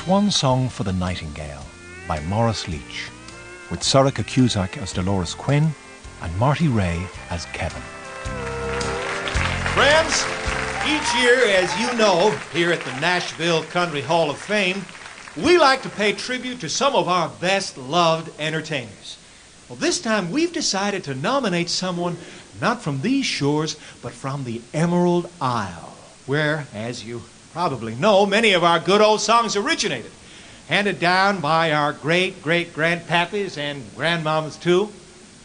Swan Song for the Nightingale by Maurice Leitch, with Sorcha Cusack as Dolores Quinn and Marty Rea as Kevin. Friends, each year, as you know, here at the Nashville Country Hall of Fame, we like to pay tribute to some of our best loved entertainers. Well, this time we've decided to nominate someone not from these shores, but from the Emerald Isle, where, as you probably know, many of our good old songs originated, handed down by our great-great-grandpappies and grandmamas, too.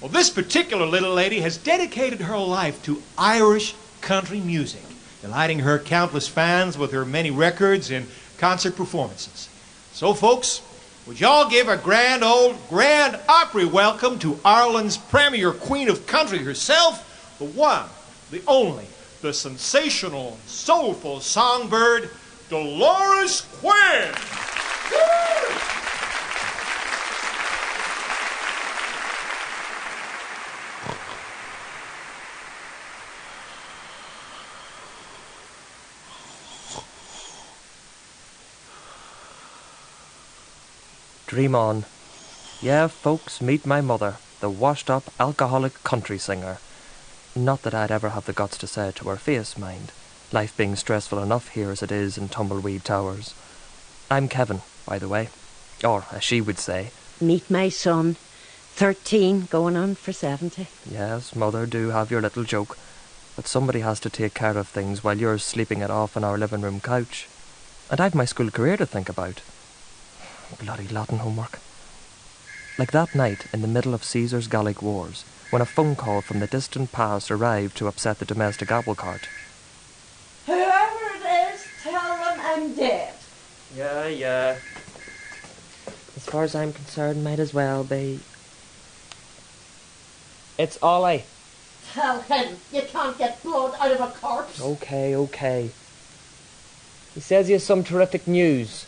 Well, this particular little lady has dedicated her life to Irish country music, delighting her countless fans with her many records and concert performances. So, folks, would y'all give a grand Opry welcome to Ireland's premier queen of country herself, the one, the only, the sensational, soulful songbird, Dolores Quinn. Dream on. Yeah, folks, meet my mother, the washed-up, alcoholic country singer. Not that I'd ever have the guts to say it to her face, mind. Life being stressful enough here as it is in Tumbleweed Towers. I'm Kevin, by the way. Or, as she would say... Meet my son, 13, going on for 70. Yes, mother, do have your little joke. But somebody has to take care of things while you're sleeping it off on our living room couch. And I've my school career to think about. Bloody Latin homework. Like that night in the middle of Caesar's Gallic Wars, when a phone call from the distant past arrived to upset the domestic apple cart. Whoever it is, tell them I'm dead. Yeah. As far as I'm concerned, might as well be. It's Ollie. Tell him you can't get blood out of a corpse. Okay. He says he has some terrific news.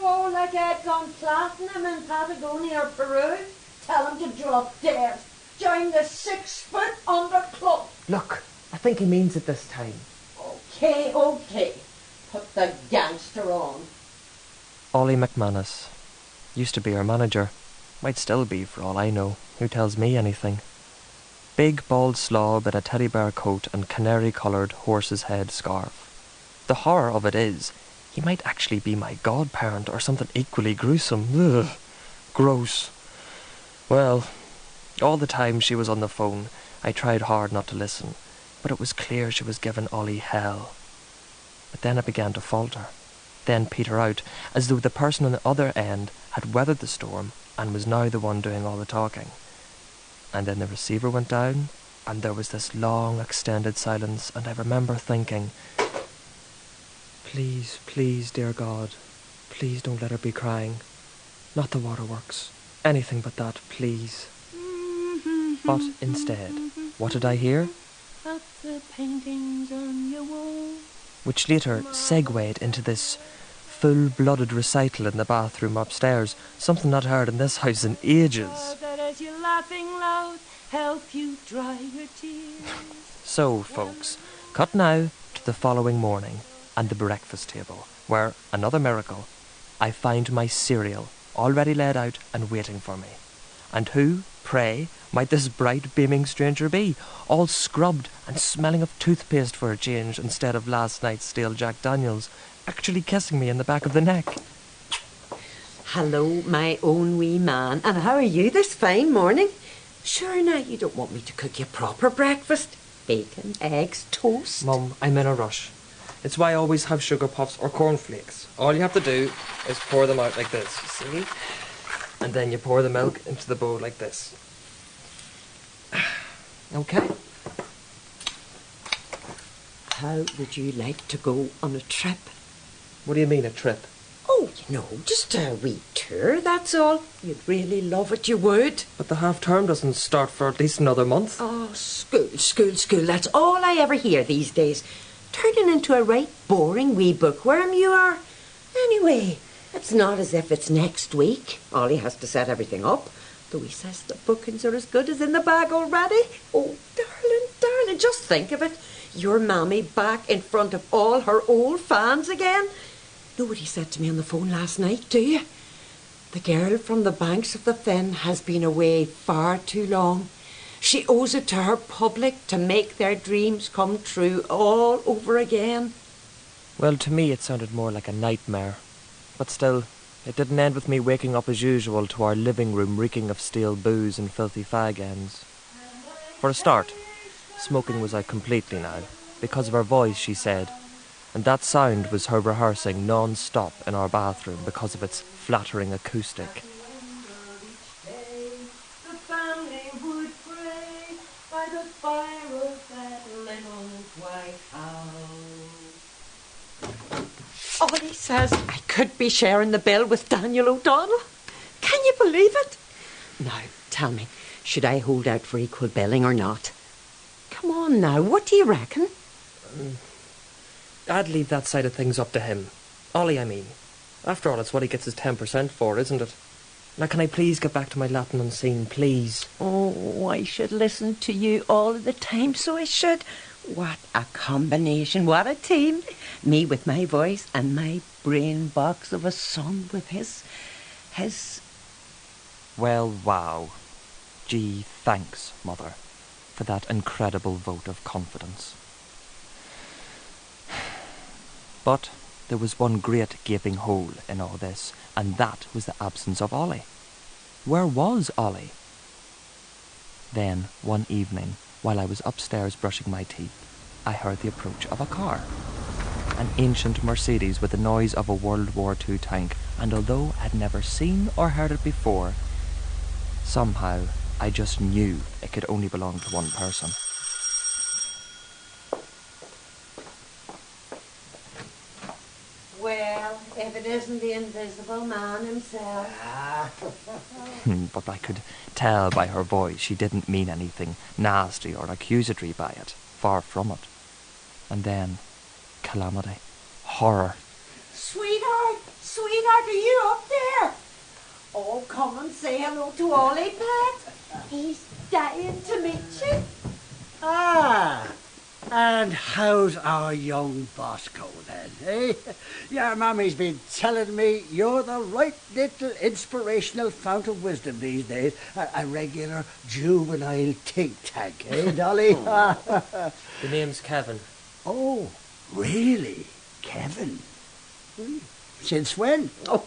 Oh, like I'd gone platinum in Patagonia or Peru. Tell him to drop dead. Join the 6 foot under club. Look, I think he means it this time. Okay. Put the gangster on. Ollie McManus. Used to be our manager. Might still be, for all I know. Who tells me anything? Big, bald slob in a teddy bear coat and canary-coloured horse's head scarf. The horror of it is, he might actually be my godparent or something equally gruesome. Ugh. Gross. Well, all the time she was on the phone, I tried hard not to listen, but it was clear she was giving Ollie hell. But then it began to falter, then peter out, as though the person on the other end had weathered the storm and was now the one doing all the talking. And then the receiver went down, and there was this long, extended silence, and I remember thinking, Please, dear God, please don't let her be crying. Not the waterworks. Anything but that, please. But instead, what did I hear? Up the paintings on your wall. Which later segued into this full-blooded recital in the bathroom upstairs, something not heard in this house in ages. That as you're laughing loud, help you dry your tears. So, folks, cut now to the following morning and the breakfast table, where, another miracle, I find my cereal already laid out and waiting for me. And who, pray, might this bright, beaming stranger be, all scrubbed and smelling of toothpaste for a change instead of last night's stale Jack Daniels, actually kissing me in the back of the neck? Hello, my own wee man. And how are you this fine morning? Sure now, you don't want me to cook you proper breakfast? Bacon, eggs, toast? Mum, I'm in a rush. It's why I always have sugar puffs or cornflakes. All you have to do is pour them out like this, you see? And then you pour the milk into the bowl like this. Okay. How would you like to go on a trip? What do you mean, a trip? Oh, just a wee tour, that's all. You'd really love it, you would. But the half-term doesn't start for at least another month. Oh, school, that's all I ever hear these days. Turning into a right boring wee bookworm you are. Anyway, it's not as if it's next week. Ollie has to set everything up, though he says the bookings are as good as in the bag already. Oh, darling, just think of it. Your mammy back in front of all her old fans again. Know what he said to me on the phone last night, do you? The girl from the banks of the Fen has been away far too long. She owes it to her public to make their dreams come true all over again. Well, to me it sounded more like a nightmare. But still, it didn't end with me waking up as usual to our living room reeking of stale booze and filthy fag ends. For a start, smoking was out completely now, because of her voice, she said, and that sound was her rehearsing non-stop in our bathroom because of its flattering acoustic. Ollie says I could be sharing the bill with Daniel O'Donnell. Can you believe it? Now, tell me, should I hold out for equal billing or not? Come on now, what do you reckon? I'd leave that side of things up to him. Ollie, I mean. After all, it's what he gets his 10% for, isn't it? Now, can I please get back to my Latin unseen, please? Oh, I should listen to you all the time, so I should. What a combination, what a team. Me with my voice and my brain box of a son with his... Well, wow. Gee, thanks, Mother, for that incredible vote of confidence. But there was one great gaping hole in all this, and that was the absence of Ollie. Where was Ollie? Then, one evening, while I was upstairs brushing my teeth, I heard the approach of a car. An ancient Mercedes with the noise of a World War II tank, and although I'd never seen or heard it before, somehow I just knew it could only belong to one person. Well, if it isn't the Invisible Man himself. But I could tell by her voice she didn't mean anything nasty or accusatory by it. Far from it. And then, calamity. Horror. Sweetheart, are you up there? Oh, come and say hello to Ollie, pet. He's dying to meet you. Ah, and how's our young Bosco then, eh? Your mammy's been telling me you're the right little inspirational fount of wisdom these days. A regular juvenile think tank, eh, Dolly? The name's Kevin. Oh, really? Kevin? Since when? Oh.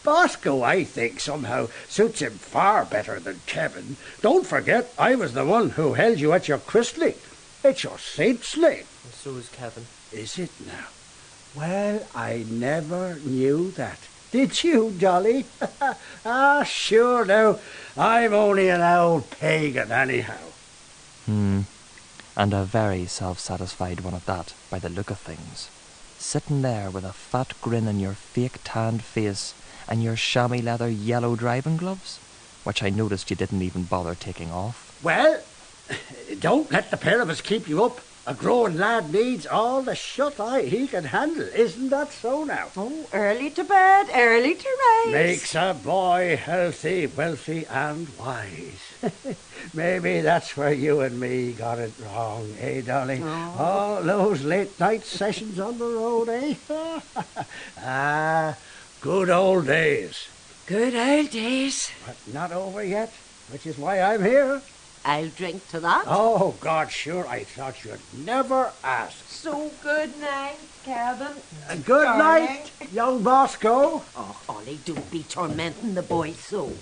Bosco, I think, somehow suits him far better than Kevin. Don't forget, I was the one who held you at your christening. It's your saint's name. And so is Kevin. Is it now? Well, I never knew that. Did you, Dolly? Ah, sure now. I'm only an old pagan anyhow. And a very self-satisfied one at that, by the look of things. Sitting there with a fat grin on your fake tanned face and your chamois leather yellow driving gloves, which I noticed you didn't even bother taking off. Well, don't let the pair of us keep you up. A growing lad needs all the shut-eye he can handle. Isn't that so now? Oh, early to bed, early to rise. Makes a boy healthy, wealthy and wise. Maybe that's where you and me got it wrong, eh, Dolly? Oh. All those late-night sessions on the road, eh? Ah, good old days. Good old days. But not over yet, which is why I'm here. I'll drink to that. Oh, God, sure, I thought you'd never ask. So good night, Kevin. Good Darling. night, young Bosco. Oh, Ollie, don't be tormenting the boy so.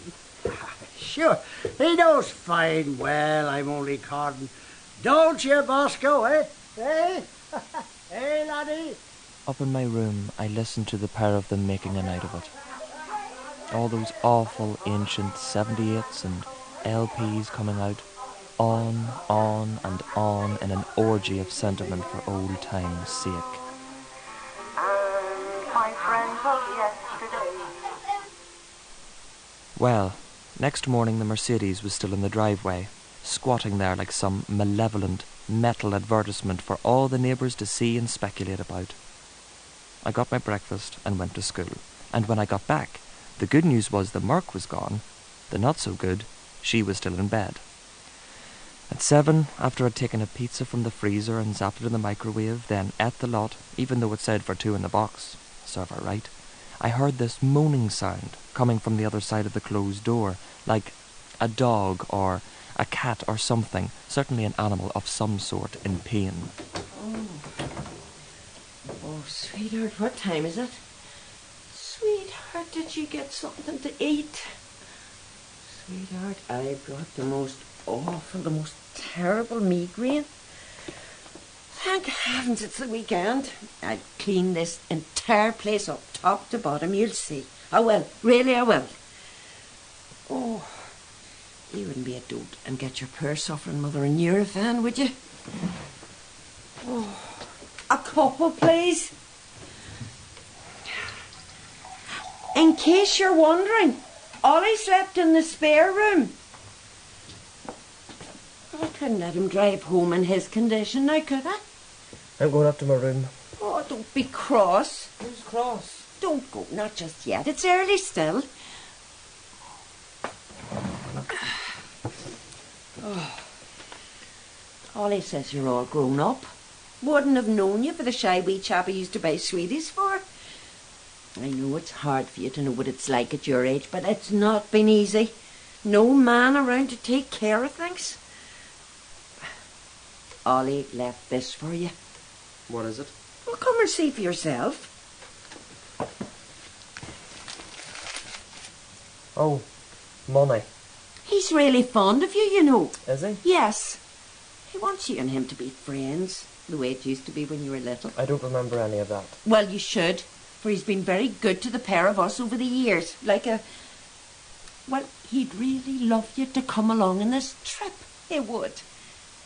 Sure, he knows fine well I'm only codding. Don't you, Bosco, eh? Eh? Eh, laddie? Up in my room, I listened to the pair of them making a night of it. All those awful ancient 78s and LPs coming out, on and on in an orgy of sentiment for old time's sake. My friends of yesterday. Well, next morning the Mercedes was still in the driveway, squatting there like some malevolent metal advertisement for all the neighbours to see and speculate about. I got my breakfast and went to school, and when I got back, the good news was the Merc was gone, the not so good, she was still in bed. At 7, after I'd taken a pizza from the freezer and zapped it in the microwave, then ate the lot, even though it said for 2 in the box, serve her right, I heard this moaning sound coming from the other side of the closed door, like a dog or a cat or something, certainly an animal of some sort in pain. Oh, sweetheart, what time is it? Sweetheart, did you get something to eat? Sweetheart, I brought the most awful, the most terrible migraine. Thank heavens it's the weekend. I'll clean this entire place up, top to bottom, you'll see. I will, really I will. Oh, you wouldn't be a dote and get your poor suffering mother a Nurofen, would you? Oh, a couple, please. In case you're wondering, Ollie slept in the spare room. I couldn't let him drive home in his condition now, could I? I'm going up to my room. Oh, don't be cross. Who's cross? Don't go, not just yet. It's early still. Oh. Ollie says you're all grown up. Wouldn't have known you for the shy wee chap I used to buy sweeties for. I know it's hard for you to know what it's like at your age, but it's not been easy. No man around to take care of things. Ollie left this for you. What is it? Well, come and see for yourself. Oh, money. He's really fond of you, you know. Is he? Yes. He wants you and him to be friends, the way it used to be when you were little. I don't remember any of that. Well, you should, for he's been very good to the pair of us over the years. Well, he'd really love you to come along on this trip. He would.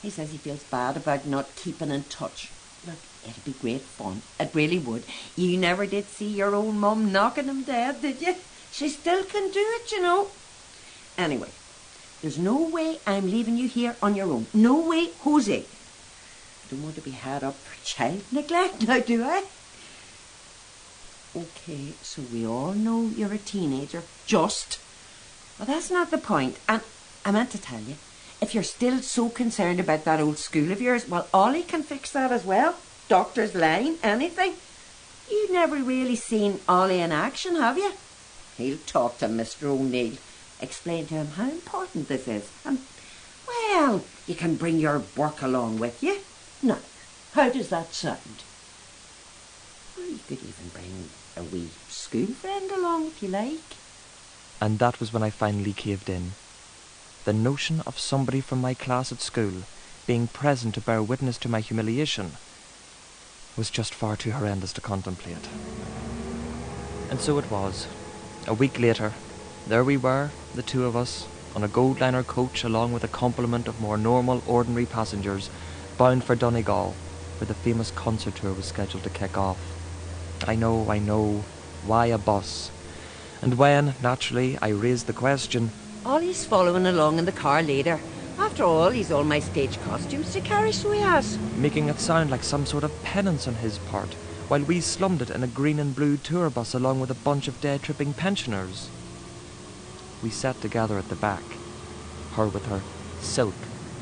He says he feels bad about not keeping in touch. Look, it'd be great fun. It really would. You never did see your own mum knocking him dead, did you? She still can do it, you know. Anyway, there's no way I'm leaving you here on your own. No way, Jose. I don't want to be had up for child neglect now, do I? Okay, so we all know you're a teenager. Just. Well, that's not the point. And I meant to tell you, if you're still so concerned about that old school of yours, well, Ollie can fix that as well. Doctor's line, anything. You've never really seen Ollie in action, have you? He'll talk to Mr. O'Neill. Explain to him how important this is. And, well, you can bring your work along with you. Now, how does that sound? Well, you could even bring a wee school friend along if you like. And that was when I finally caved in. The notion of somebody from my class at school being present to bear witness to my humiliation was just far too horrendous to contemplate. And so it was. A week later, there we were, the two of us, on a gold liner coach along with a complement of more normal, ordinary passengers, bound for Donegal, where the famous concert tour was scheduled to kick off. I know, why a bus? And when, naturally, I raised the question, Ollie's following along in the car later. After all, he's all my stage costumes to carry, so he has. making it sound like some sort of penance on his part, while we slummed it in a green and blue tour bus along with a bunch of day-tripping pensioners. We sat together at the back, her with her silk,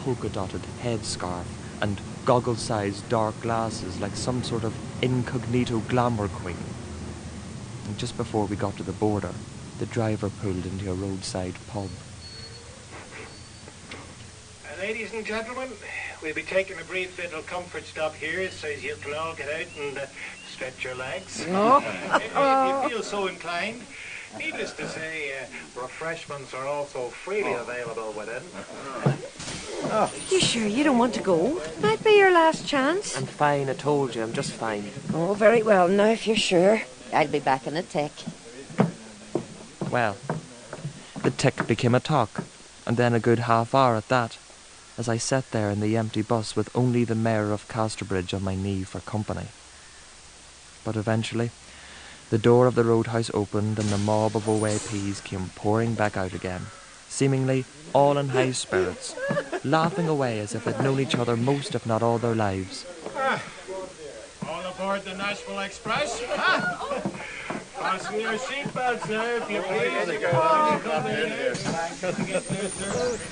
polka-dotted headscarf and goggle-sized dark glasses like some sort of incognito glamour queen. And just before we got to the border, the driver pulled into a roadside pub. Ladies and gentlemen, we'll be taking a brief little comfort stop here so you can all get out and stretch your legs. If you feel so inclined. Needless to say, refreshments are also freely available within. You sure you don't want to go? Might be your last chance. I'm fine, I told you, I'm just fine. Oh, very well. Now, if you're sure, I'll be back in a tick. Well, the tick became a talk, and then a good half hour at that, as I sat there in the empty bus with only the mayor of Casterbridge on my knee for company. But eventually, the door of the roadhouse opened and the mob of OAPs came pouring back out again, seemingly all in high spirits, laughing away as if they'd known each other most if not all their lives. All aboard the Nashville Express. Fasten your seatbelts now, if you please.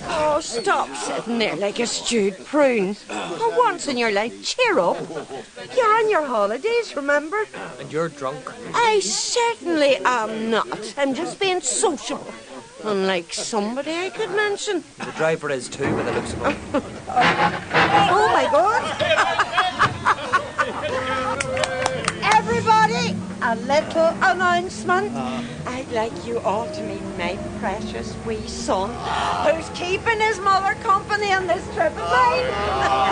Oh, stop sitting there like a stewed prune. For once in your life, cheer up. You're on your holidays, remember? And you're drunk. I certainly am not. I'm just being sociable. Unlike somebody I could mention. The driver is too, by the looks of it. Oh, my God. Everybody, a little announcement. I'd like you all to meet my precious wee son, who's keeping his mother company on this trip of mine.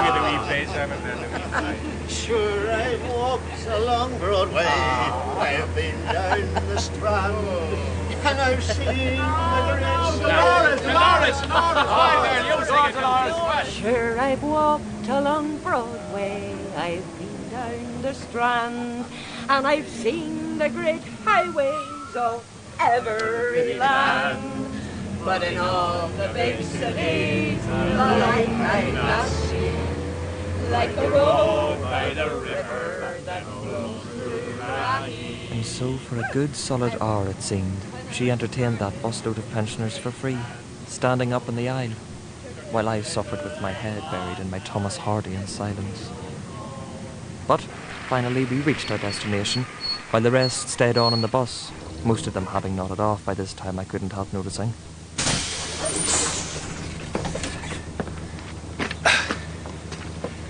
Get a wee face on it then, a wee face. Sure, I've walked along Broadway, I've been down the Strand, and I've seen Dolores! Hi there, you sing it, Dolores. Sure, I've walked along Broadway, I've been down the Strand, and I've seen the great highways of every land. But in all the big cities, the light I've not seen, like the road by the river that flows through Raggy. And so for a good solid hour, it seemed, she entertained that busload of pensioners for free, standing up in the aisle, while I suffered with my head buried in my Thomas Hardy in silence. But finally we reached our destination, while the rest stayed on in the bus, most of them having nodded off by this time I couldn't help noticing.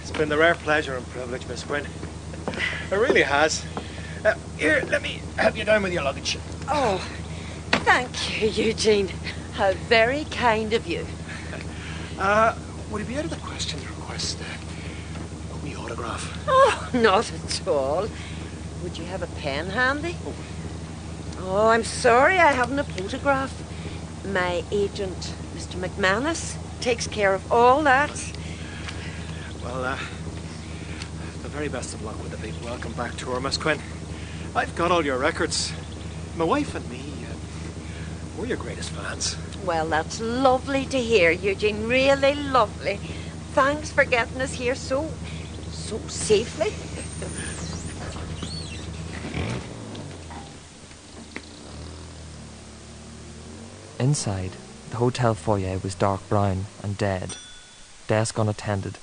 It's been the rare pleasure and privilege, Miss Quinn. It really has. Here, let me help you down with your luggage. Oh, thank you, Eugene. How very kind of you. Would it be out of the question to request a wee autograph? Oh, not at all. Would you have a pen handy? Oh, I'm sorry I haven't a photograph. My agent, Mr. McManus, takes care of all that. Well, the very best of luck with the big welcome back tour, Miss Quinn. I've got all your records. My wife and me, we're your greatest fans. Well, that's lovely to hear, Eugene. Really lovely. Thanks for getting us here so safely. Inside, the hotel foyer was dark brown and dead. Desk unattended,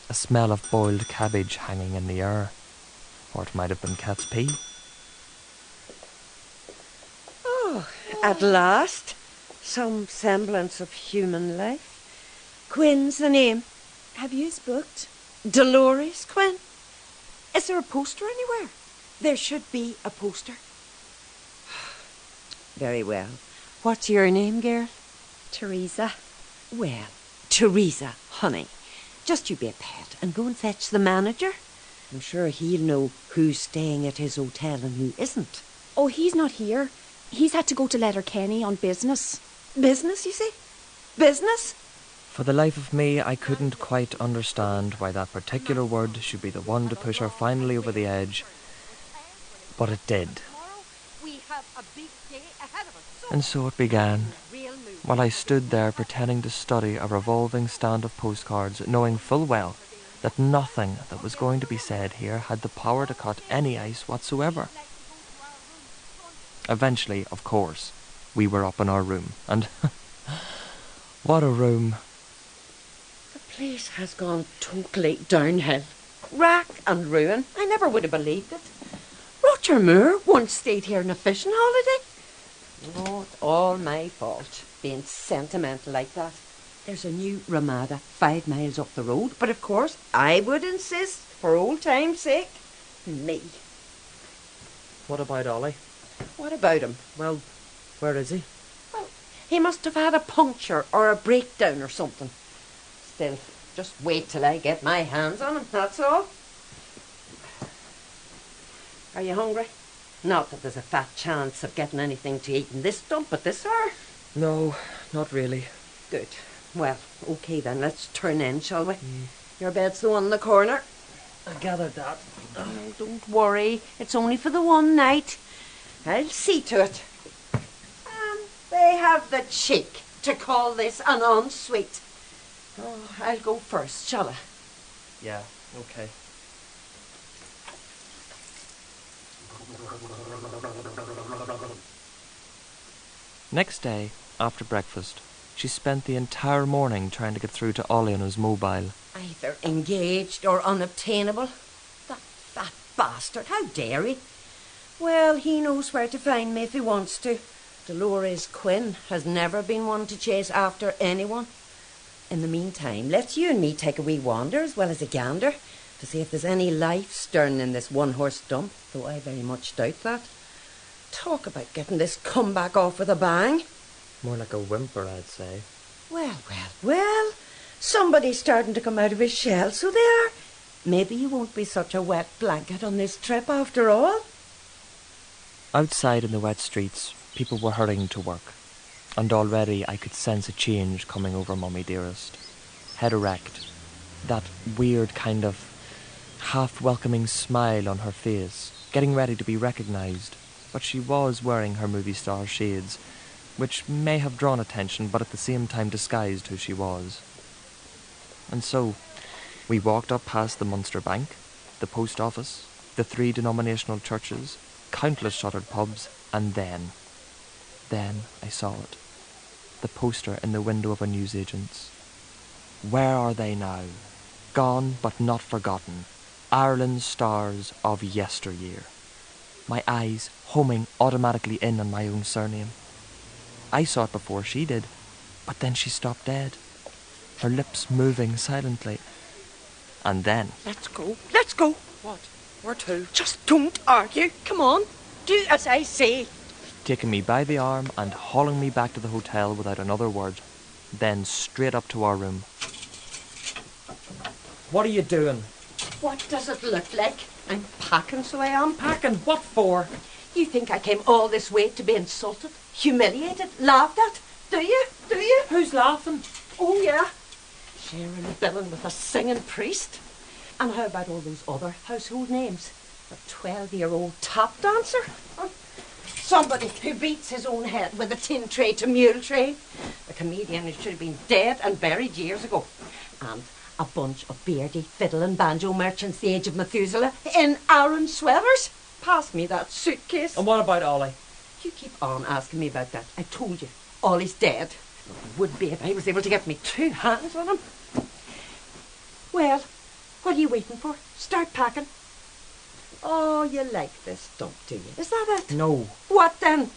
a smell of boiled cabbage hanging in the air. Or it might have been cat's pee. Oh, at last, some semblance of human life. Quinn's the name. Have yous booked? Dolores Quinn. Is there a poster anywhere? There should be a poster. Very well. What's your name, girl? Teresa. Well, Teresa, honey, just you be a pet and go and fetch the manager. I'm sure he'll know who's staying at his hotel and who isn't. Oh, he's not here. He's had to go to Letterkenny on business. Business, you see? Business? For the life of me, I couldn't quite understand why that particular word should be the one to push her finally over the edge. But it did. We have a big day ahead of us. And so it began, while I stood there pretending to study a revolving stand of postcards, knowing full well that nothing that was going to be said here had the power to cut any ice whatsoever. Eventually, of course, we were up in our room, and what a room. The place has gone totally downhill. Rack and ruin. I never would have believed it. Roger Moore once stayed here on a fishing holiday. Oh, it's all my fault, being sentimental like that. There's a new Ramada 5 miles up the road, but of course I would insist, for old time's sake. Me. What about Ollie? What about him? Well, where is he? Well, he must have had a puncture or a breakdown or something. Still, just wait till I get my hands on him, that's all. Are you hungry? Not that there's a fat chance of getting anything to eat in this dump at this hour. No, not really. Good. Well, okay then, let's turn in, shall we? Your bed's the one in the corner. I gathered that. Oh, don't worry. It's only for the one night. I'll see to it. And they have the cheek to call this an ensuite. Oh, I'll go first, shall I? Yeah, okay. Next day, after breakfast, she spent the entire morning trying to get through to Ollie on his mobile. Either engaged or unobtainable. That fat bastard, how dare he? Well, he knows where to find me if he wants to. Dolores Quinn has never been one to chase after anyone. In the meantime, let's you and me take a wee wander as well as a gander to see if there's any life stirring in this one-horse dump, though I very much doubt that. Talk about getting this comeback off with a bang. More like a whimper, I'd say. Well. Somebody's starting to come out of his shell, so there. Maybe you won't be such a wet blanket on this trip after all. Outside in the wet streets, people were hurrying to work, and already I could sense a change coming over Mummy Dearest. Head erect, that weird kind of half-welcoming smile on her face, getting ready to be recognised, but she was wearing her movie star shades, which may have drawn attention but at the same time disguised who she was. And so, we walked up past the Munster Bank, the post office, the 3 denominational churches, countless shuttered pubs, and then I saw it. The poster in the window of a newsagent's. Where are they now? Gone but not forgotten. Ireland's stars of yesteryear. My eyes homing automatically in on my own surname. I saw it before she did, but then she stopped dead, her lips moving silently. And then... Let's go. What? Where to? Just don't argue. Come on. Do as I say. Taking me by the arm and hauling me back to the hotel without another word. Then straight up to our room. What are you doing? What does it look like? I'm packing, so I am. Packing? What for? You think I came all this way to be insulted, humiliated, laughed at? Do you? Who's laughing? Oh, yeah. Sharing a billing with a singing priest. And how about all those other household names? A 12-year-old tap dancer? Somebody who beats his own head with a tin tray to mule tray. A comedian who should have been dead and buried years ago. And a bunch of beardy fiddle and banjo merchants the age of Methuselah in Aaron sweaters. Pass me that suitcase. And what about Ollie? You keep on asking me about that. I told you, Ollie's dead. He would be if I was able to get me 2 hands on him. Well, what are you waiting for? Start packing. Oh, you like this dump, do you? Is that it? No. What then?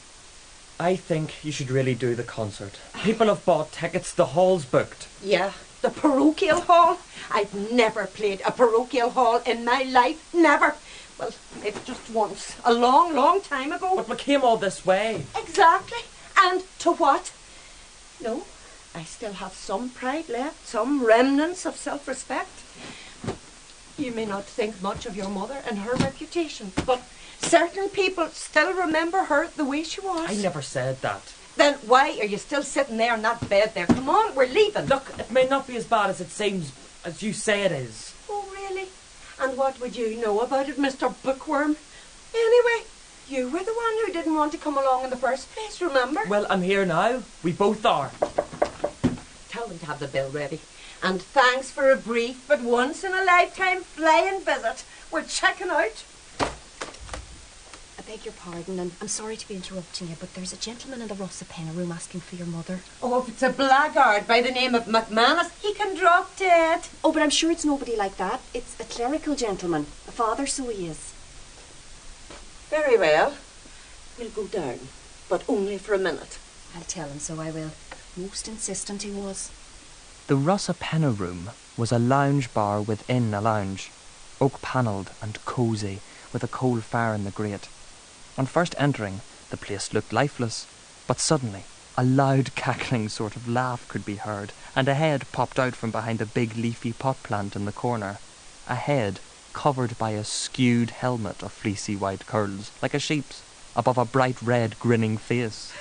I think you should really do the concert. People have bought tickets, the hall's booked. Yeah, the parochial hall. I've never played a parochial hall in my life. Never. Well, maybe just once. A long, long time ago. But we came all this way. Exactly. And to what? No, I still have some pride left, some remnants of self-respect. You may not think much of your mother and her reputation, but certain people still remember her the way she was. I never said that. Then why are you still sitting there in that bed there? Come on, we're leaving. Look, it may not be as bad as it seems, as you say it is. Oh, really? And what would you know about it, Mr. Bookworm? Anyway, you were the one who didn't want to come along in the first place, remember? Well, I'm here now. We both are. Tell them to have the bill ready. And thanks for a brief but once-in-a-lifetime flying visit. We're checking out. I beg your pardon, and I'm sorry to be interrupting you, but there's a gentleman in the Rossapena room asking for your mother. Oh, if it's a blackguard by the name of McManus, he can drop dead. Oh, but I'm sure it's nobody like that. It's a clerical gentleman. A father, so he is. Very well. We'll go down, but only for a minute. I'll tell him, so I will. Most insistent he was. The Rossapena room was a lounge bar within a lounge, oak-panelled and cosy, with a coal fire in the grate. On first entering, the place looked lifeless, but suddenly a loud cackling sort of laugh could be heard, and a head popped out from behind a big leafy pot plant in the corner. A head covered by a skewed helmet of fleecy white curls, like a sheep's, above a bright red grinning face.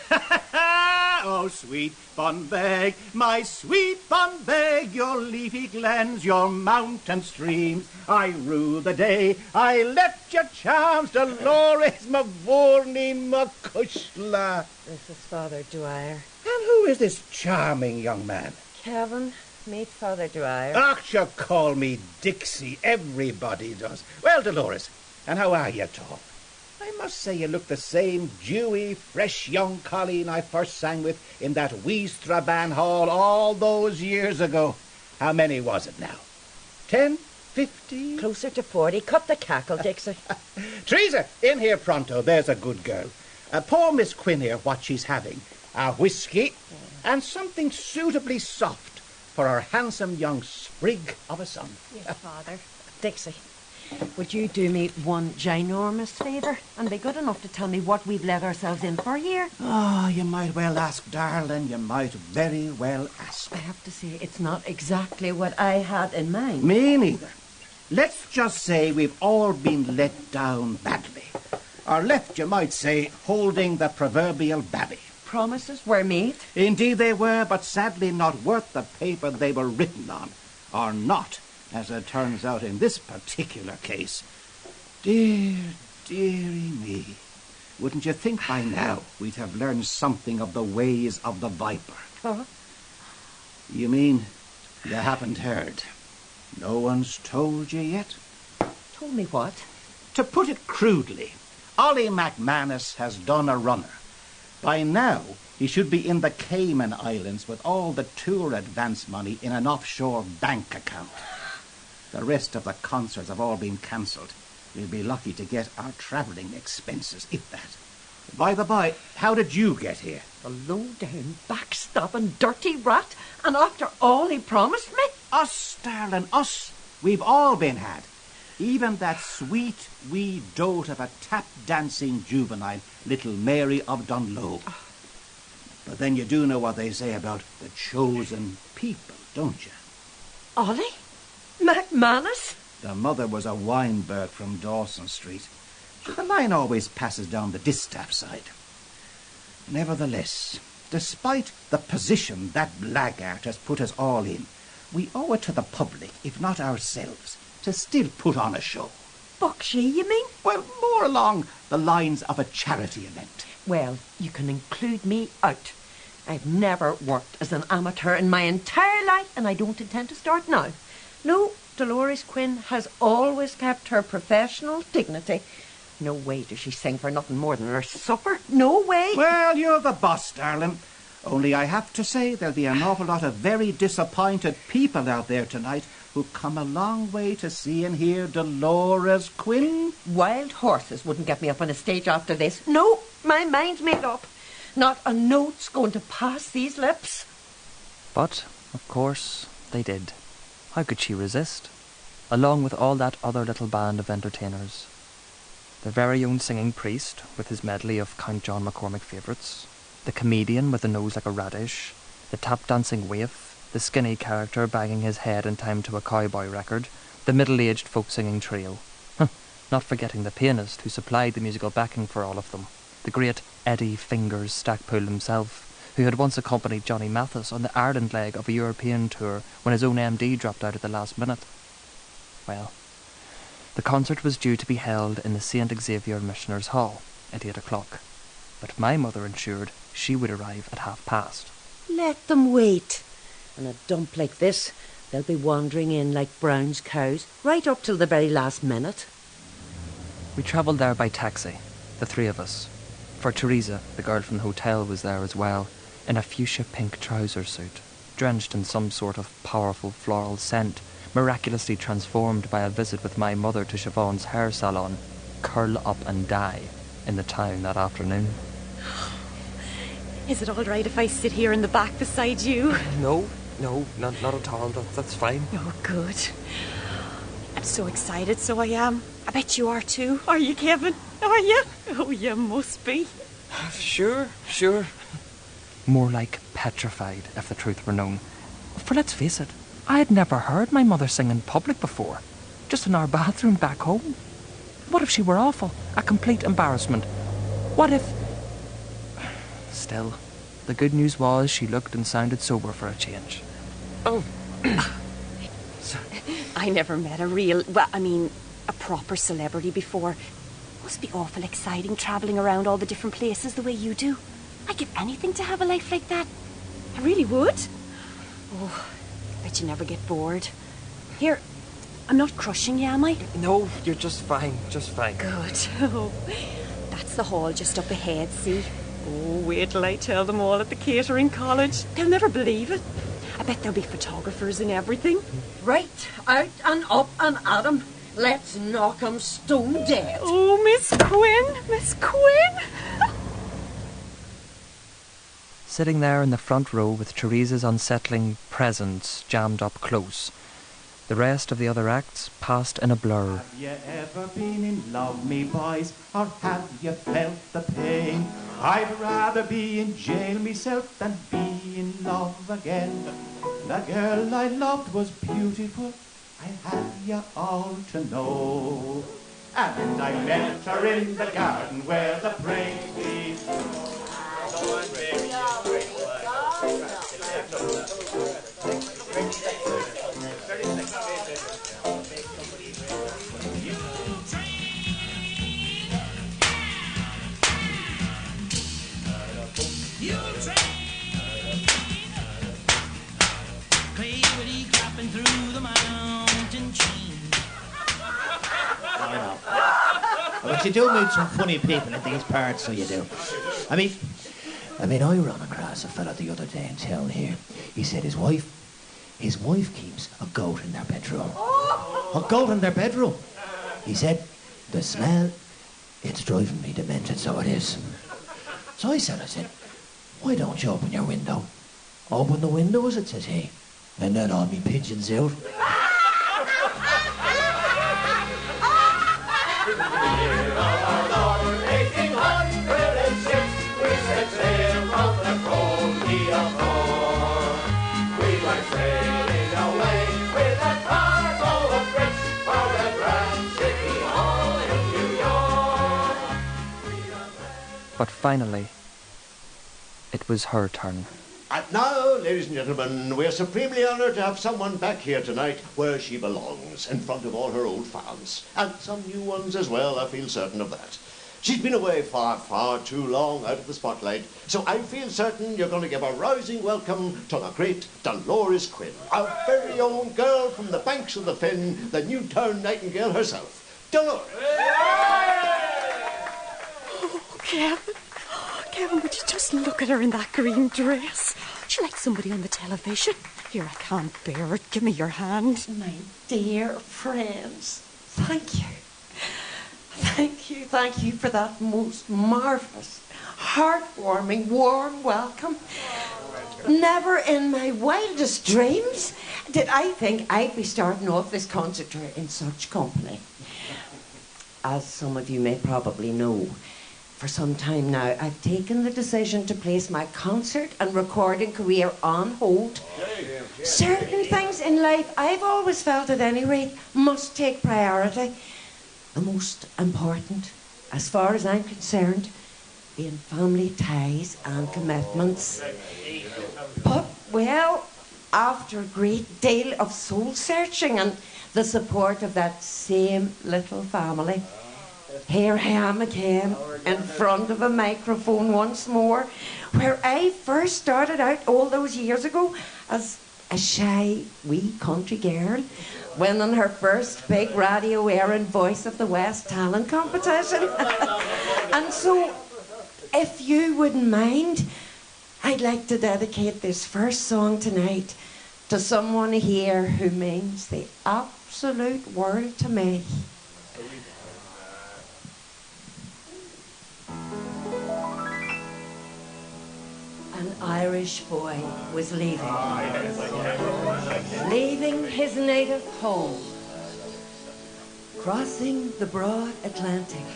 Oh, sweet Bunbeg, my sweet Bunbeg, your leafy glens, your mountain streams, I rue the day I left your charms, Dolores, Mavorni, Macushla. This is Father Dwyer. And who is this charming young man? Kevin, meet Father Dwyer. Ach, you call me Dixie, everybody does. Well, Dolores, and how are you, Tom? I must say you look the same dewy, fresh young colleen I first sang with in that wee Strabane Hall all those years ago. How many was it now? 10? 50? Closer to 40. Cut the cackle, Dixie. Teresa, in here pronto. There's a good girl. Pour Miss Quinn here what she's having. A whiskey and something suitably soft for our handsome young sprig of a son. Yes, Father. Dixie, would you do me one ginormous favour and be good enough to tell me what we've let ourselves in for here? Oh, you might well ask, darling. You might very well ask. I have to say, it's not exactly what I had in mind. Me neither. Let's just say we've all been let down badly. Or left, you might say, holding the proverbial babby. Promises were made. Indeed they were, but sadly not worth the paper they were written on. Or not, as it turns out in this particular case. Dear, dearie me. Wouldn't you think by now we'd have learned something of the ways of the viper? Huh? You mean you haven't heard? No one's told you yet? Told me what? To put it crudely, Ollie McManus has done a runner. By now, he should be in the Cayman Islands with all the tour advance money in an offshore bank account. The rest of the concerts have all been cancelled. We'll be lucky to get our travelling expenses, if that. By the by, how did you get here? A low-down, backstabbing, dirty rat, and after all he promised me? Us, darling, us. We've all been had. Even that sweet wee dote of a tap-dancing juvenile, little Mary of Dunloe. But then you do know what they say about the chosen people, don't you? Ollie? McManus? The mother was a Weinberg from Dawson Street. The line always passes down the distaff side. Nevertheless, despite the position that blackguard has put us all in, we owe it to the public, if not ourselves, to still put on a show. Buckshee, you mean? Well, more along the lines of a charity event. Well, you can include me out. I've never worked as an amateur in my entire life, and I don't intend to start now. No, Dolores Quinn has always kept her professional dignity. No way does she sing for nothing more than her supper. No way. Well, you're the boss, darling. Only I have to say there'll be an awful lot of very disappointed people out there tonight who've come a long way to see and hear Dolores Quinn. Wild horses wouldn't get me up on a stage after this. No, my mind's made up. Not a note's going to pass these lips. But, of course, they did. How could she resist? Along with all that other little band of entertainers. The very own singing priest, with his medley of Count John McCormick favourites. The comedian with a nose like a radish. The tap-dancing waif. The skinny character banging his head in time to a cowboy record. The middle-aged folk-singing trio. Not forgetting the pianist who supplied the musical backing for all of them. The great Eddie Fingers Stackpool himself, who had once accompanied Johnny Mathis on the Ireland leg of a European tour when his own MD dropped out at the last minute. Well, the concert was due to be held in the St. Xavier Missioners' Hall at 8 o'clock, but my mother ensured she would arrive at past. Let them wait. In a dump like this, they'll be wandering in like Brown's cows, right up till the very last minute. We travelled there by taxi, the three of us, for Teresa, the girl from the hotel, was there as well, in a fuchsia pink trouser suit, drenched in some sort of powerful floral scent, miraculously transformed by a visit with my mother to Siobhan's hair salon, curl up and die, in the town that afternoon. Is it all right if I sit here in the back beside you? No, not at all. That's fine. Oh, good. I'm so excited, so I am. I bet you are too. Are you, Kevin? Are you? Oh, you must be. Sure. More like petrified, if the truth were known. For let's face it, I had never heard my mother sing in public before. Just in our bathroom back home. What if she were awful? A complete embarrassment. What if... Still, the good news was she looked and sounded sober for a change. Oh. I never met a proper celebrity before. Must be awful exciting travelling around all the different places the way you do. I'd give anything to have a life like that. I really would. Oh, I bet you never get bored. Here, I'm not crushing you, am I? No, you're just fine, Good. Oh, That's the hall just up ahead, see? Oh, wait till I tell them all at the catering college. They'll never believe it. I bet there'll be photographers and everything. Right, out and up and at 'em. Let's knock 'em stone dead. Oh, Miss Quinn, Miss Quinn. Sitting there in the front row with Teresa's unsettling presence jammed up close, the rest of the other acts passed in a blur. Have you ever been in love, me boys, or have you felt the pain? I'd rather be in jail myself than be in love again. The girl I loved was beautiful, I have you all to know. And I met her in the garden where the praise But you do meet some funny people in these parts, so you do. I mean, I ran across a fella the other day in town here. He said his wife keeps a goat in their bedroom. A goat in their bedroom. He said, the smell, it's driving me demented, so it is. So I said, why don't you open your window? Open the windows, it says he. And then all me pigeons out. But finally, it was her turn. And now, ladies and gentlemen, we're supremely honoured to have someone back here tonight where she belongs, in front of all her old fans. And some new ones as well, I feel certain of that. She's been away far, far too long out of the spotlight, so I feel certain you're going to give a rousing welcome to the great Dolores Quinn, our very own girl from the banks of the Finn, the Newtown Nightingale herself. Dolores! Oh, Kevin, would you just look at her in that green dress? She's like somebody on the television. Here, I can't bear it. Give me your hand. My dear friends, thank you. Thank you for that most marvellous, heartwarming, warm welcome. Never in my wildest dreams did I think I'd be starting off this concert tour in such company. As some of you may probably know, for some time now, I've taken the decision to place my concert and recording career on hold. Certain things in life, I've always felt at any rate, must take priority. The most important, as far as I'm concerned, being family ties and commitments. But, well, after a great deal of soul searching and the support of that same little family, here I am again, in front of a microphone once more, where I first started out all those years ago as a shy wee country girl, winning her first big radio airing Voice of the West talent competition. And so, if you wouldn't mind, I'd like to dedicate this first song tonight to someone here who means the absolute world to me. An Irish boy was leaving his native home, crossing the broad Atlantic.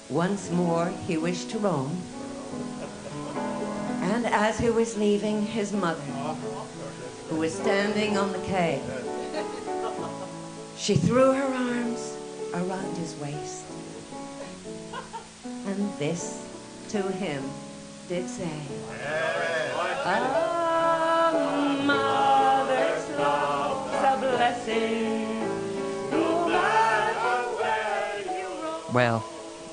Once more he wished to roam, and as he was leaving his mother, who was standing on the quay, she threw her arms around his waist, and this to him did say, "A mother's love's a blessing, no matter where you roam." Well,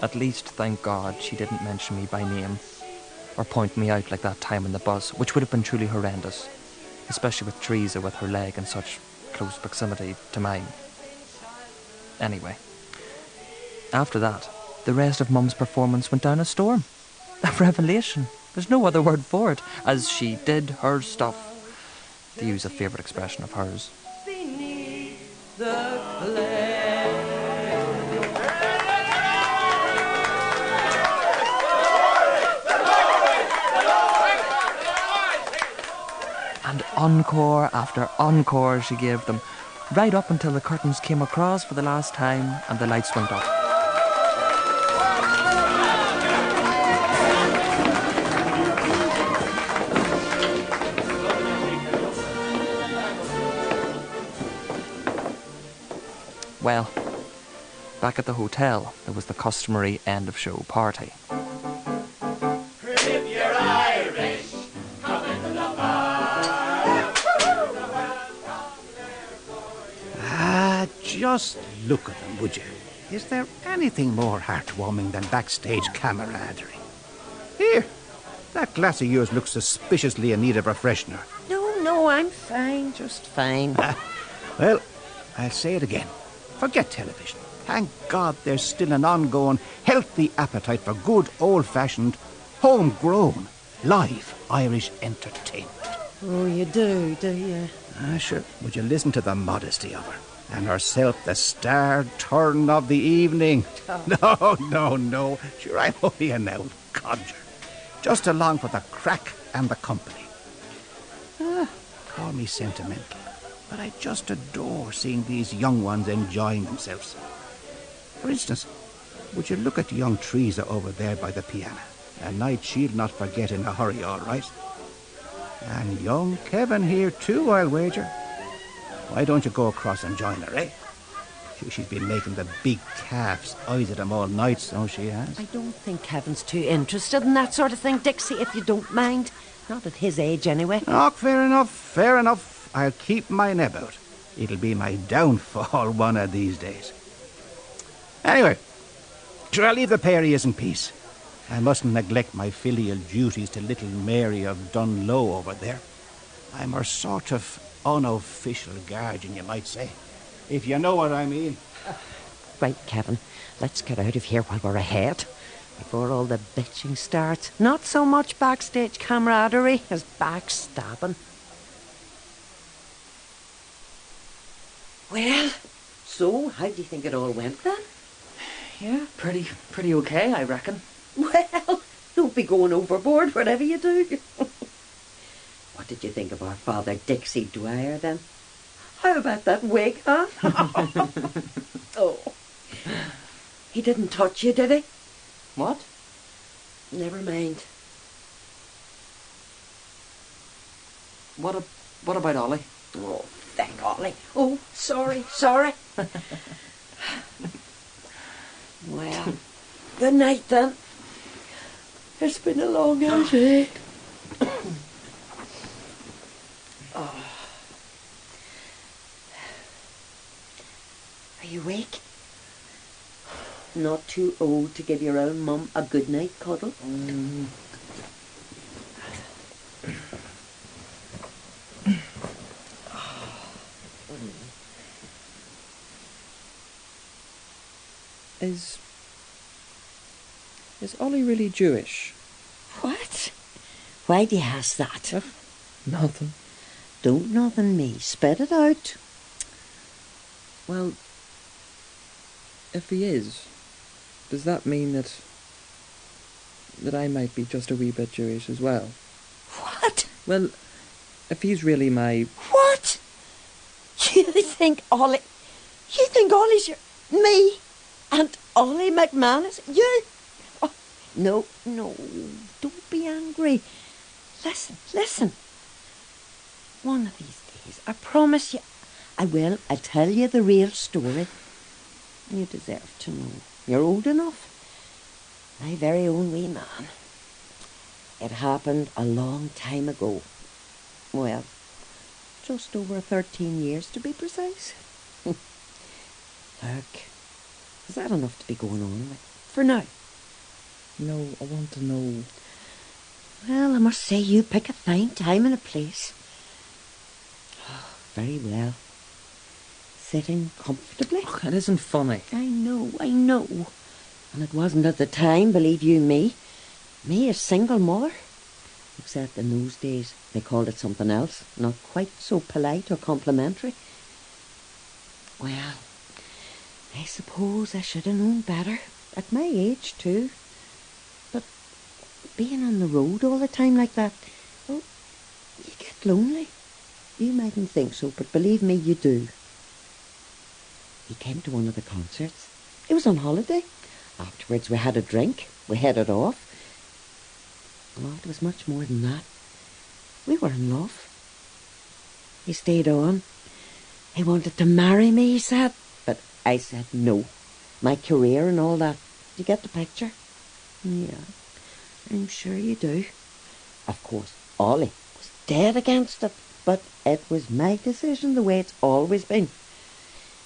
at least thank God she didn't mention me by name or point me out like that time on the bus, which would have been truly horrendous, especially with Teresa with her leg in such close proximity to mine. Anyway, after that, the rest of Mum's performance went down a storm. A revelation. There's no other word for it, as she did her stuff. To use a favourite expression of hers. Beneath the clay. And encore after encore she gave them, right up until the curtains came across for the last time and the lights went up. Well, back at the hotel, there was the customary end-of-show party. If you're Irish, come into the Just look at them, would you? Is there anything more heartwarming than backstage camaraderie? Here, that glass of yours looks suspiciously in need of a freshener. No, I'm fine, just fine. Well, I'll say it again. Forget television. Thank God there's still an ongoing, healthy appetite for good, old-fashioned, homegrown, live Irish entertainment. Oh, you do you? Sure. Would you listen to the modesty of her? And herself the star turn of the evening. Oh. No. Sure, I'm only an old codger. Just along for the crack and the company. Call me sentimental, but I just adore seeing these young ones enjoying themselves. For instance, would you look at young Teresa over there by the piano? A night she'll not forget in a hurry, all right. And young Kevin here too, I'll wager. Why don't you go across and join her, eh? She's been making the big calf's eyes at him all night, so she has. I don't think Kevin's too interested in that sort of thing, Dixie, if you don't mind. Not at his age, anyway. Oh, fair enough. I'll keep my neb out. It'll be my downfall one of these days. Anyway, sure, I'll leave the pair of yous in peace. I mustn't neglect my filial duties to little Mary of Dunlow over there. I'm her sort of unofficial guardian, you might say, if you know what I mean. Right, Kevin, let's get out of here while we're ahead, before all the bitching starts. Not so much backstage camaraderie as backstabbing. Well, so how do you think it all went then? Yeah, pretty okay, I reckon. Well, don't be going overboard, whatever you do. What did you think of our father, Dixie Dwyer, then? How about that wig, huh? Oh. He didn't touch you, did he? What? Never mind. What about Ollie? Oh, thank Ollie. Oh, sorry. Well, good night, then. It's been a long night, eh? Oh. Are you awake? Not too old to give your own mum a good night cuddle? Is Ollie really Jewish? What? Why do you ask that? Nothing. Don't nothing me. Spit it out. Well, if he is, does that mean that I might be just a wee bit Jewish as well? What? Well, if he's really my... What? You think Ollie's your... Me? And Ollie McManus? You? Oh, no, don't be angry. Listen. One of these days, I promise you, I will. I'll tell you the real story. You deserve to know. You're old enough. My very own wee man. It happened a long time ago. Well, just over 13 years to be precise. Look, is that enough to be going on with for now? No, I want to know. Well, I must say you pick a fine time and a place. Oh, very well. Sitting comfortably. Oh, it isn't funny. I know. And it wasn't at the time, believe you me. Me, a single mother. Except in those days, they called it something else, not quite so polite or complimentary. Well, I suppose I should have known better, at my age too. But being on the road all the time like that, well, you get lonely. You mightn't think so, but believe me, you do. He came to one of the concerts. He was on holiday. Afterwards we had a drink. We headed off. Oh, it was much more than that. We were in love. He stayed on. He wanted to marry me, he said. But I said no. My career and all that. Do you get the picture? Yeah, I'm sure you do. Of course, Ollie was dead against it. But it was my decision, the way it's always been.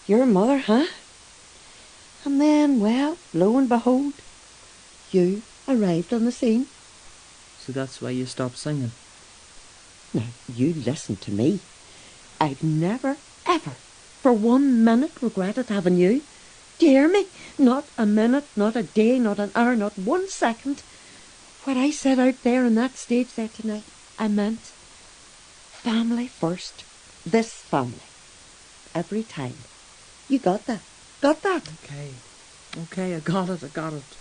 Your mother, huh? And then, well, lo and behold, you arrived on the scene. So that's why you stopped singing? Now, you listen to me. I've never, ever, for 1 minute regretted having you. Do you hear me? Not a minute, not a day, not an hour, not 1 second. What I said out there on that stage there tonight, I meant family first. This family. Every time. You got that? Got that? Okay, I got it.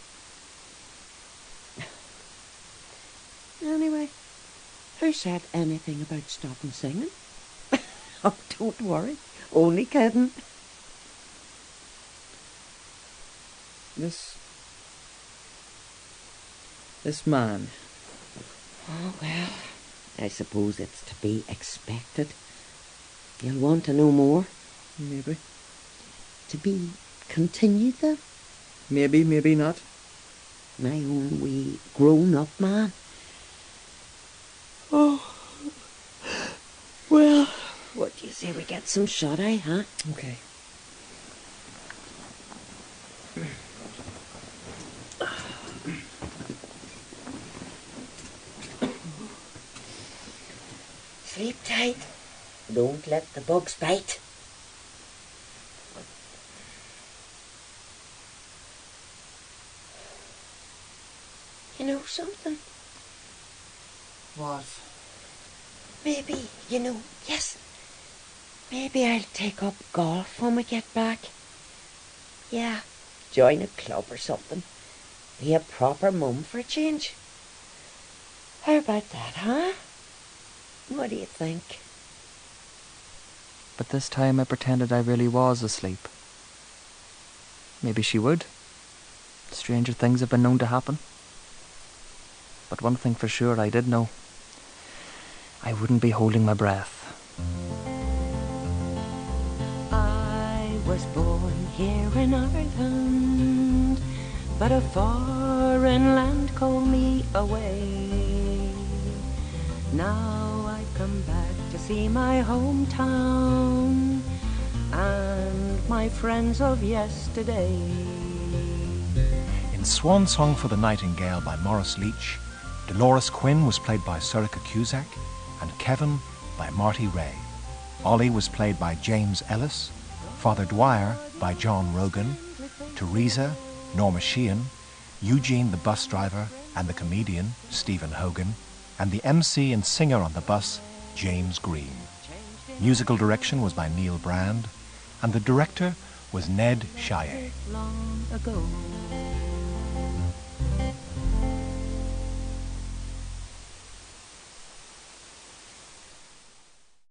Anyway, who said anything about stopping singing? Oh, don't worry. Only kidding. This man. Oh, well, I suppose it's to be expected. You'll want to know more. Maybe. To be continued, then? Maybe not. My own wee grown-up man. Oh. Well, what do you say we get some shut-eye, huh? Okay. Sleep tight. Don't let the bugs bite. You know something? What? Maybe, yes. Maybe I'll take up golf when we get back. Yeah, join a club or something. Be a proper mum for a change. How about that, huh? What do you think? But this time I pretended I really was asleep. Maybe she would. Stranger things have been known to happen. But one thing for sure I did know. I wouldn't be holding my breath. I was born here in Ireland, but a foreign land called me away. Now I've come back to see my hometown and my friends of yesterday. In Swan Song for the Nightingale by Maurice Leitch, Dolores Quinn was played by Sorcha Cusack and Kevin by Marty Rea. Ollie was played by James Ellis, Father Dwyer by John Rogan, Teresa, Norma Sheahan, Eugene the bus driver and the comedian, Stephen Hogan, and the MC and singer on the bus, James Greene. Musical direction was by Neil Brand, and the director was Ned Chaillet. Long ago.